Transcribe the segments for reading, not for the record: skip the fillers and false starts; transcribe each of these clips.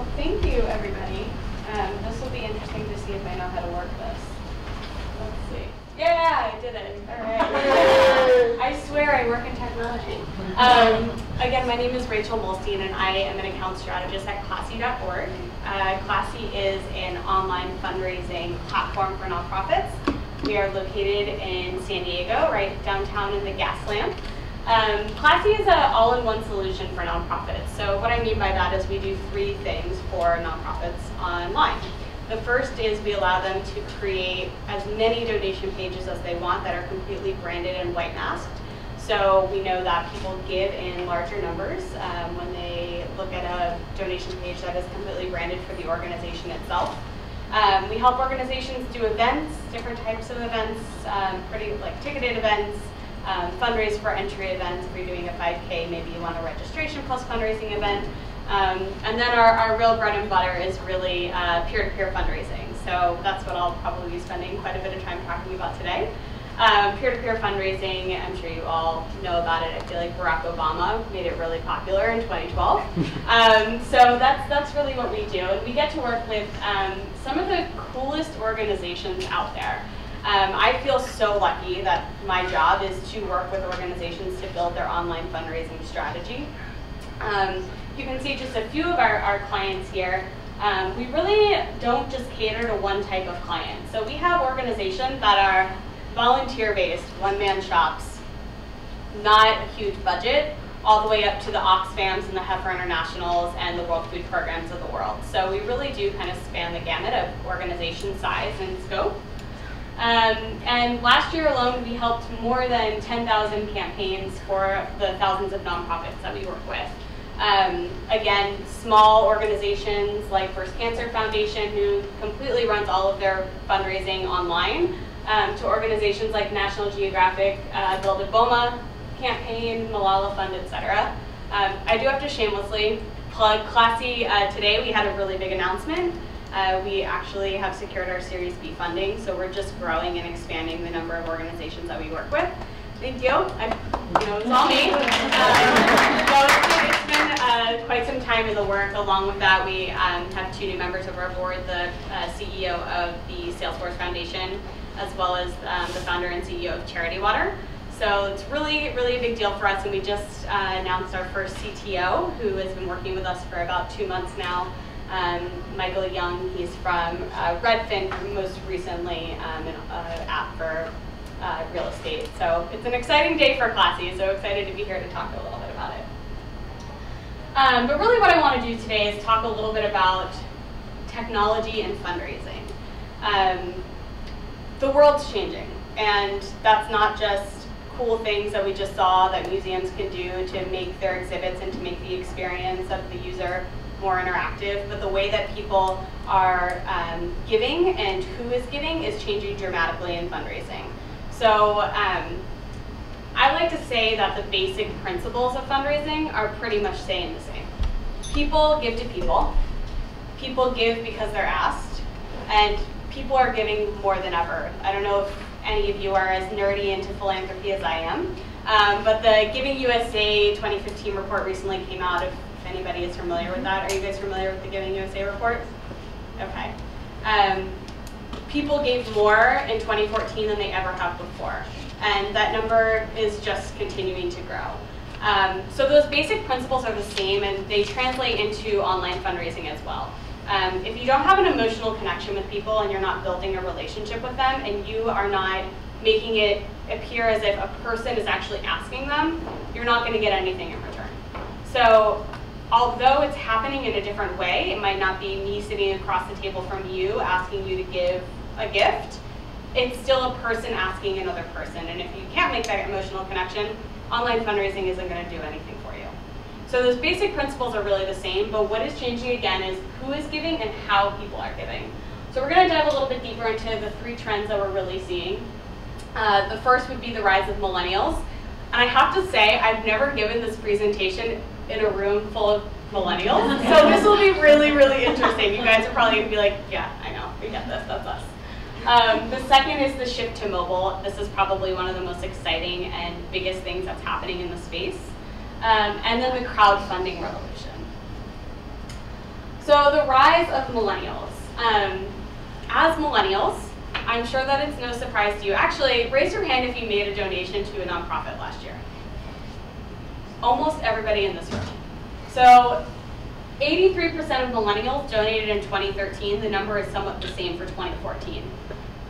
Well, thank you, everybody. This will be interesting to see if I know how to work this. Let's see. Yeah, I did it. All right. I swear I work in technology. Again, my name is Rachel Muhlstein, and I am an account strategist at Classy.org. Classy is an online fundraising platform for nonprofits. We are located in San Diego, right downtown in the Gaslamp. Classy is an all-in-one solution for nonprofits. So what I mean by that is we do three things for nonprofits online. The first is we allow them to create as many donation pages as they want that are completely branded and white masked. So we know that people give in larger numbers when they look at a donation page that is completely branded for the organization itself. We help organizations do events, different types of events, pretty like ticketed events, fundraise for entry events. If you're doing a 5K, maybe you want a registration plus fundraising event. And then our real bread and butter is really peer-to-peer fundraising. So that's what I'll probably be spending quite a bit of time talking about today. Peer-to-peer fundraising, I'm sure you all know about it. I feel like Barack Obama made it really popular in 2012. So that's really what we do. And we get to work with some of the coolest organizations out there. I feel so lucky that my job is to work with organizations to build their online fundraising strategy. You can see just a few of our clients here. We really don't just cater to one type of client. So we have organizations that are volunteer-based, one-man shops, not a huge budget, all the way up to the Oxfams and the Heifer Internationals and the World Food Programs of the world. So we really do kind of span the gamut of organization size and scope. And last year alone, we helped more than 10,000 campaigns for the thousands of nonprofits that we work with. Again, small organizations like First Cancer Foundation, who completely runs all of their fundraising online, to organizations like National Geographic, Build a Boma campaign, Malala Fund, etc. I do have to shamelessly plug Classy. Today we had a really big announcement. We actually have secured our Series B funding, so we're just growing and expanding the number of organizations that we work with. Thank you. It's all me. It's been quite some time in the work. Along with that, we have two new members of our board, the CEO of the Salesforce Foundation, as well as the founder and CEO of Charity Water. So it's really, really a big deal for us, and we just announced our first CTO, who has been working with us for about 2 months now. Michael Young, he's from Redfin, most recently an app for real estate. So it's an exciting day for Classy, so excited to be here to talk a little bit about it. But really what I want to do today is talk a little bit about technology and fundraising. The world's changing, and that's not just cool things that we just saw that museums can do to make their exhibits and to make the experience of the user more interactive, but the way that people are giving and who is giving is changing dramatically in fundraising. So I like to say that the basic principles of fundraising are pretty much staying the same. People give to people. People give because they're asked, and people are giving more than ever. I don't know if any of you are as nerdy into philanthropy as I am, but the Giving USA 2015 report recently came out. If anybody is familiar with that, are you guys familiar with the Giving USA report? Okay. People gave more in 2014 than they ever have before, and that number is just continuing to grow. So those basic principles are the same, and they translate into online fundraising as well. If you don't have an emotional connection with people and you're not building a relationship with them, and you are not making it appear as if a person is actually asking them, you're not going to get anything in return. So although it's happening in a different way, it might not be me sitting across the table from you asking you to give a gift, it's still a person asking another person. And if you can't make that emotional connection, online fundraising isn't going to do anything for you. So those basic principles are really the same, but what is changing again is who is giving and how people are giving. So we're going to dive a little bit deeper into the three trends that we're really seeing. The first would be the rise of millennials. And I have to say, I've never given this presentation in a room full of millennials. So this will be really, really interesting. You guys are probably going to be like, yeah, I know, we get this, that's us. The second is the shift to mobile. This is probably one of the most exciting and biggest things that's happening in the space. And then the crowdfunding revolution. So the rise of millennials. As millennials, I'm sure that it's no surprise to you. Actually, raise your hand if you made a donation to a nonprofit last year. Almost everybody in this room. So 83% of millennials donated in 2013. The number is somewhat the same for 2014.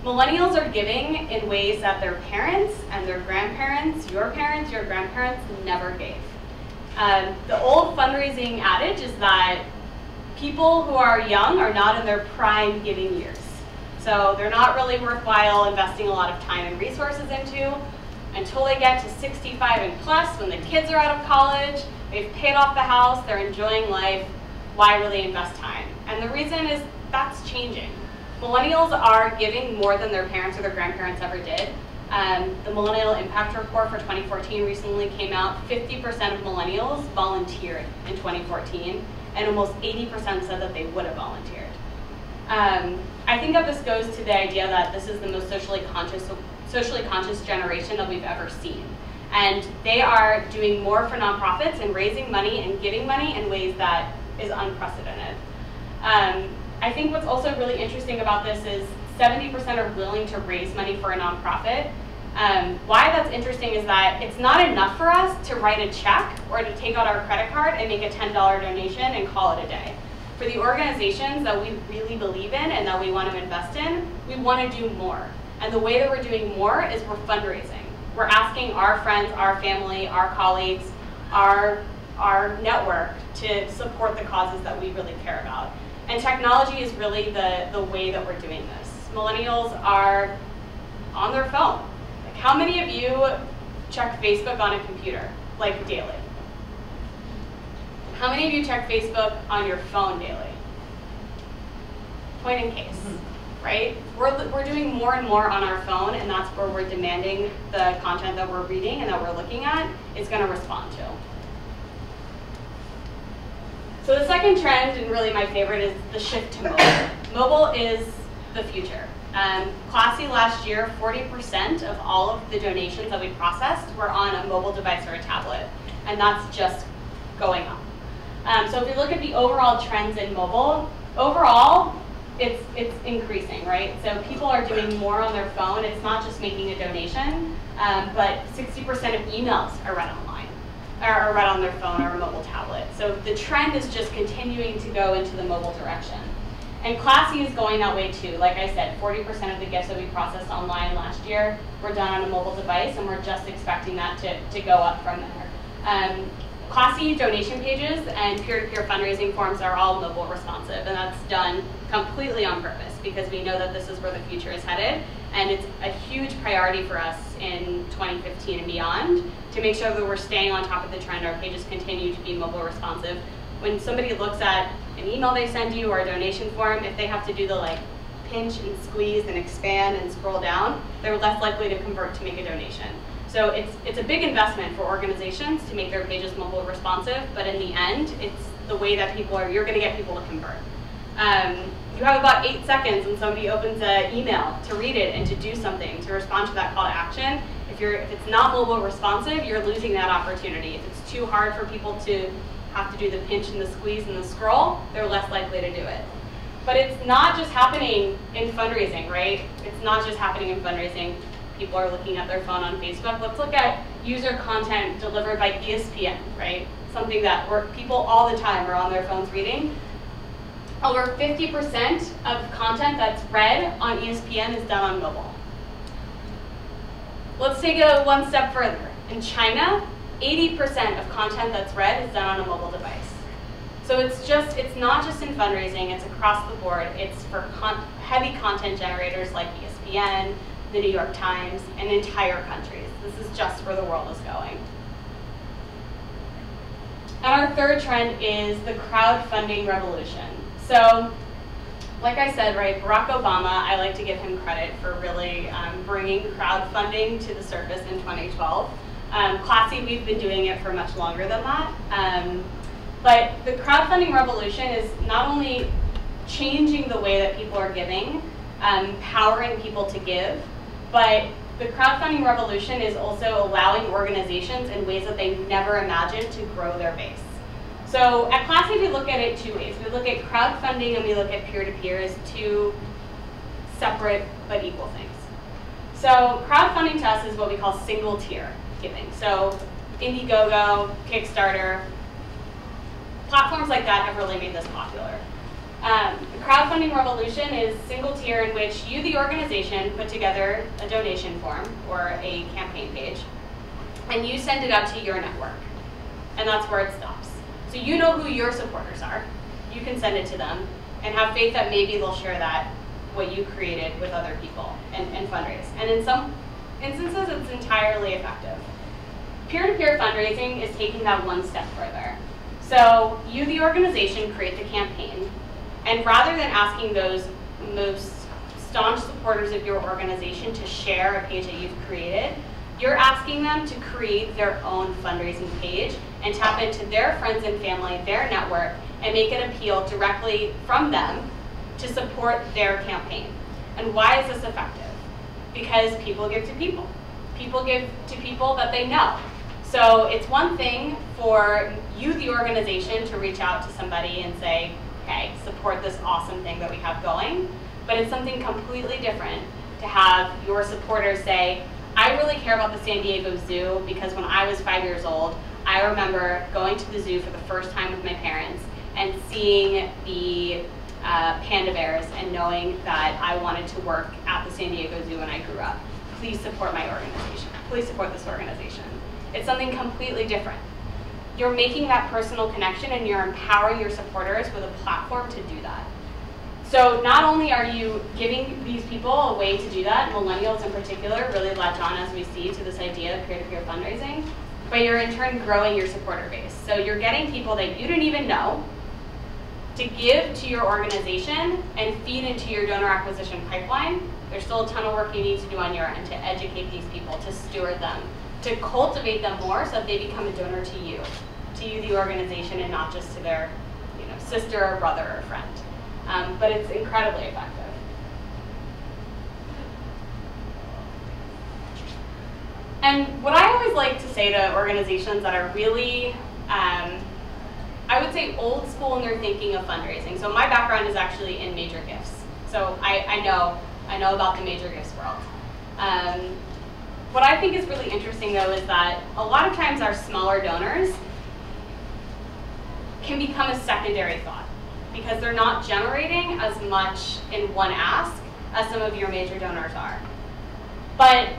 Millennials are giving in ways that their parents and their grandparents, your grandparents never gave. The old fundraising adage is that people who are young are not in their prime giving years. So they're not really worthwhile investing a lot of time and resources into until they get to 65 and plus, when the kids are out of college, they've paid off the house, they're enjoying life. Why really invest time? And the reason is that's changing. Millennials are giving more than their parents or their grandparents ever did. The Millennial Impact Report for 2014 recently came out. 50% of millennials volunteered in 2014, and almost 80% said that they would have volunteered. I think that this goes to the idea that this is the most socially conscious generation that we've ever seen. And they are doing more for nonprofits and raising money and giving money in ways that is unprecedented. I think what's also really interesting about this is 70% are willing to raise money for a nonprofit. Why that's interesting is that it's not enough for us to write a check or to take out our credit card and make a $10 donation and call it a day. For the organizations that we really believe in and that we want to invest in, we want to do more. And the way that we're doing more is we're fundraising. We're asking our friends, our family, our colleagues, our network to support the causes that we really care about. And technology is really the way that we're doing this. Millennials are on their phone. Like, how many of you check Facebook on a computer, like daily? How many of you check Facebook on your phone daily? Point in case, right? We're doing more and more on our phone, and that's where we're demanding the content that we're reading and that we're looking at is going to respond to. So the second trend, and really my favorite, is the shift to mobile. Mobile is the future. Classy last year, 40% of all of the donations that we processed were on a mobile device or a tablet, and that's just going up. So if you look at the overall trends in mobile, overall, it's increasing, right? So people are doing more on their phone. It's not just making a donation, but 60% of emails are read online, or read on their phone or a mobile tablet. So the trend is just continuing to go into the mobile direction. And Classy is going that way too. Like I said, 40% of the gifts that we processed online last year were done on a mobile device, and we're just expecting that to go up from there. Classy donation pages and peer-to-peer fundraising forms are all mobile responsive, and that's done completely on purpose because we know that this is where the future is headed, and it's a huge priority for us in 2015 and beyond to make sure that we're staying on top of the trend. Our pages continue to be mobile responsive. When somebody looks at an email they send you or a donation form, if they have to do the pinch and squeeze and expand and scroll down, they're less likely to convert to make a donation. So it's a big investment for organizations to make their pages mobile responsive, but in the end, it's the way that you're going to get people to convert. You have about 8 seconds when somebody opens an email to read it and to do something, to respond to that call to action. If it's not mobile responsive, you're losing that opportunity. If it's too hard for people to have to do the pinch and the squeeze and the scroll, they're less likely to do it. But it's not just happening in fundraising, right? It's not just happening in fundraising. People are looking at their phone on Facebook. Let's look at user content delivered by ESPN, right? Something that people all the time are on their phones reading. Over 50% of content that's read on ESPN is done on mobile. Let's take it one step further. In China, 80% of content that's read is done on a mobile device. So it's not just in fundraising, it's across the board. It's for heavy content generators like ESPN, the New York Times, and entire countries. This is just where the world is going. And our third trend is the crowdfunding revolution. So, like I said, right, Barack Obama, I like to give him credit for really bringing crowdfunding to the surface in 2012. Classy, we've been doing it for much longer than that. But the crowdfunding revolution is not only changing the way that people are giving, empowering people to give, but the crowdfunding revolution is also allowing organizations in ways that they never imagined to grow their base. So at Classy, we look at it two ways. We look at crowdfunding and we look at peer-to-peer as two separate but equal things. So crowdfunding to us is what we call single tier giving. So Indiegogo, Kickstarter, platforms like that have really made this popular. The crowdfunding revolution is single tier in which you, the organization, put together a donation form or a campaign page, and you send it out to your network. And that's where it stops. So you know who your supporters are. You can send it to them and have faith that maybe they'll share that, what you created, with other people and fundraise. And in some instances, it's entirely effective. Peer-to-peer fundraising is taking that one step further. So you, the organization, create the campaign. And rather than asking those most staunch supporters of your organization to share a page that you've created, you're asking them to create their own fundraising page and tap into their friends and family, their network, and make an appeal directly from them to support their campaign. And why is this effective? Because people give to people. People give to people that they know. So it's one thing for you, the organization, to reach out to somebody and say, hey, support this awesome thing that we have going. But it's something completely different to have your supporters say, I really care about the San Diego Zoo because when I was 5 years old, I remember going to the zoo for the first time with my parents and seeing the panda bears and knowing that I wanted to work at the San Diego Zoo when I grew up. Please support my organization. Please support this organization. It's something completely different. You're making that personal connection and you're empowering your supporters with a platform to do that. So not only are you giving these people a way to do that, millennials in particular really latch on, as we see, to this idea of peer-to-peer fundraising, but you're in turn growing your supporter base. So you're getting people that you didn't even know to give to your organization and feed into your donor acquisition pipeline. There's still a ton of work you need to do on your end to educate these people, to steward them, to cultivate them more so that they become a donor to you, the organization, and not just to their sister or brother or friend. But it's incredibly effective. And what I always like to say to organizations that are really, I would say, old school in their thinking of fundraising. So my background is actually in major gifts. So I know about the major gifts world. What I think is really interesting, though, is that a lot of times our smaller donors can become a secondary thought because they're not generating as much in one ask as some of your major donors are. But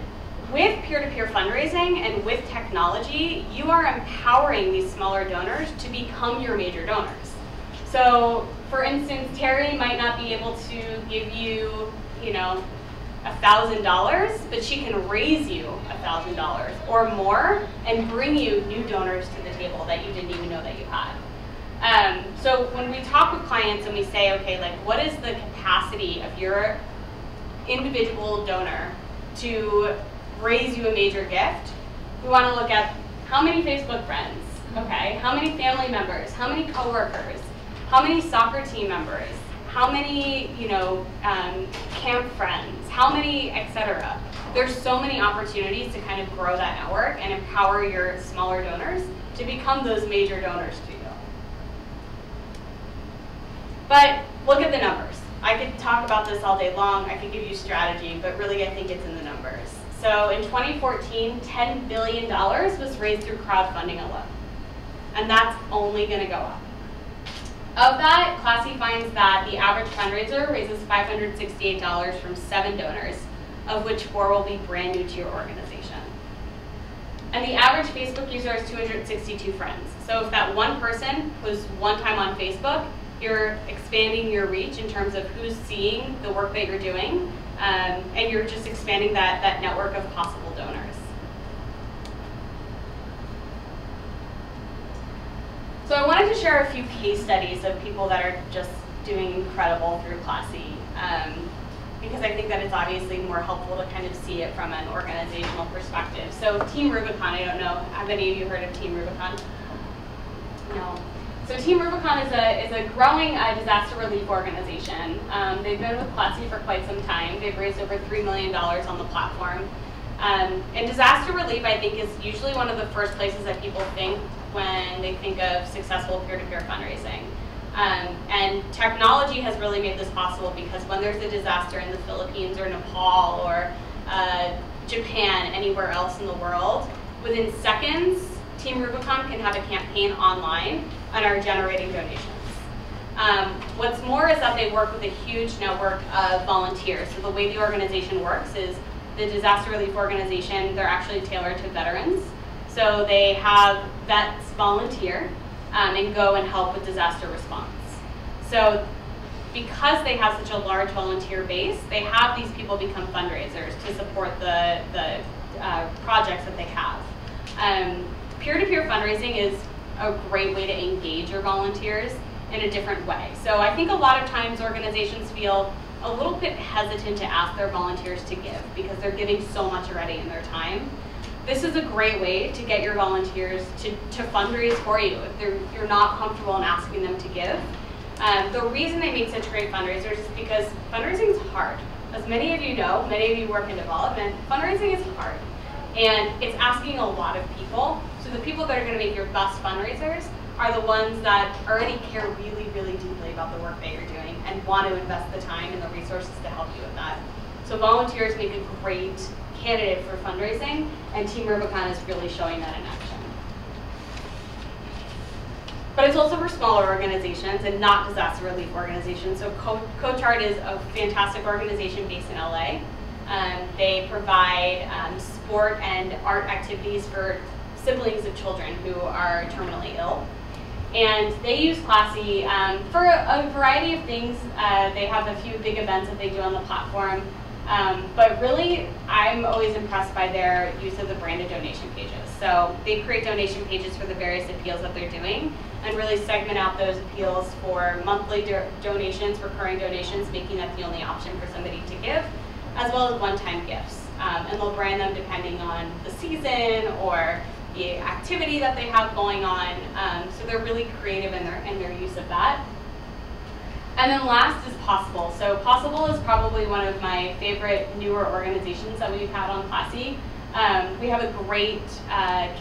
with peer-to-peer fundraising and with technology, you are empowering these smaller donors to become your major donors. So, for instance, Terry might not be able to give you, $1,000, but she can raise you $1,000 or more and bring you new donors to the table that you didn't even know that you had. So when we talk with clients and we say, okay, like, what is the capacity of your individual donor to raise you a major gift? We want to look at how many Facebook friends, okay, how many family members, how many coworkers, how many soccer team members, how many, camp friends, how many, etc. There's so many opportunities to kind of grow that network and empower your smaller donors to become those major donors to you. But look at the numbers. I could talk about this all day long. I could give you strategy, but really I think it's in the numbers. So in 2014, $10 billion was raised through crowdfunding alone. And that's only going to go up. Of that, Classy finds that the average fundraiser raises $568 from 7 donors, of which 4 will be brand new to your organization. And the average Facebook user has 262 friends. So if that one person was one time on Facebook, you're expanding your reach in terms of who's seeing the work that you're doing, and you're just expanding that network of possible donors. So I wanted to share a few case studies of people that are just doing incredible through Classy, because I think that it's obviously more helpful to kind of see it from an organizational perspective. So Team Rubicon, I don't know, have any of you heard of Team Rubicon? No. So Team Rubicon is a growing disaster relief organization. They've been with Classy for quite some time. They've raised over $3 million on the platform. And disaster relief, I think, is usually one of the first places that people think when they think of successful peer-to-peer fundraising. And technology has really made this possible because when there's a disaster in the Philippines or Nepal or Japan, anywhere else in the world, within seconds, Team Rubicon can have a campaign online and are generating donations. What's more is that they work with a huge network of volunteers. So the way the organization works is the disaster relief organization, they're actually tailored to veterans. So they have vets volunteer and go and help with disaster response. So because they have such a large volunteer base, they have these people become fundraisers to support the projects that they have. Peer-to-peer fundraising is a great way to engage your volunteers in a different way. So I think a lot of times organizations feel a little bit hesitant to ask their volunteers to give because they're giving so much already in their time. This is a great way to get your volunteers to fundraise for you if you're not comfortable in asking them to give. The reason they make such great fundraisers is because fundraising is hard. As many of you know, many of you work in development, fundraising is hard. And it's asking a lot of people. So the people that are going to make your best fundraisers are the ones that already care really, really deeply about the work that you're doing and want to invest the time and the resources to help you with that. So volunteers make a great candidate for fundraising, and Team Rubicon is really showing that in action. But it's also for smaller organizations and not disaster relief organizations. So CoachArt is a fantastic organization based in LA. They provide sport and art activities for siblings of children who are terminally ill. And they use Classy for a variety of things. They have a few big events that they do on the platform. But really, I'm always impressed by their use of the branded donation pages. So they create donation pages for the various appeals that they're doing and really segment out those appeals for monthly donations, recurring donations, making that the only option for somebody to give, as well as one-time gifts. And they'll brand them depending on the season or the activity that they have going on. So they're really creative in their use of that. And then last is Possible. So Possible is probably one of my favorite newer organizations that we've had on Classy. We have a great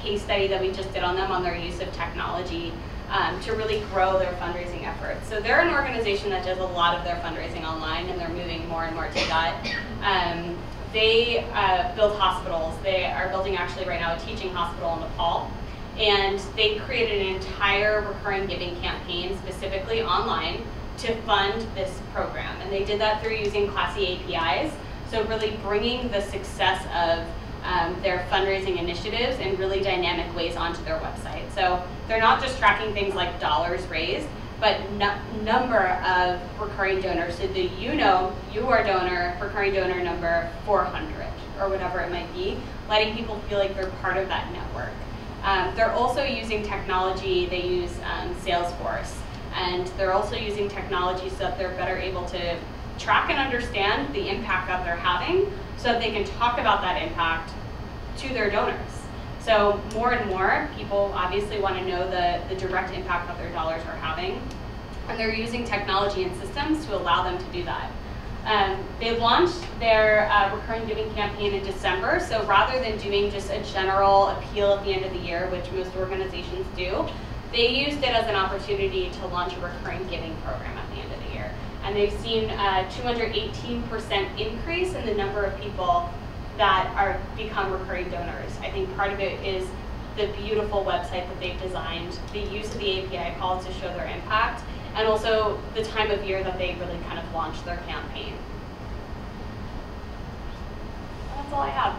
case study that we just did on them on their use of technology to really grow their fundraising efforts. So they're an organization that does a lot of their fundraising online, and they're moving more and more to that. They build hospitals. They are building actually right now a teaching hospital in Nepal. And they created an entire recurring giving campaign specifically online to fund this program. And they did that through using Classy APIs. So really bringing the success of their fundraising initiatives in really dynamic ways onto their website. So they're not just tracking things like dollars raised, but number of recurring donors. So that you know your donor, recurring donor number 400 or whatever it might be, letting people feel like they're part of that network. They're also using technology. They use Salesforce, and they're also using technology so that they're better able to track and understand the impact that they're having so that they can talk about that impact to their donors. So more and more people obviously want to know the direct impact that their dollars are having, and they're using technology and systems to allow them to do that. They launched their recurring giving campaign in December, so rather than doing just a general appeal at the end of the year, which most organizations do, they used it as an opportunity to launch a recurring giving program at the end of the year. And they've seen a 218% increase in the number of people that become recurring donors. I think part of it is the beautiful website that they've designed, the use of the API calls to show their impact, and also the time of year that they really kind of launched their campaign. That's all I have.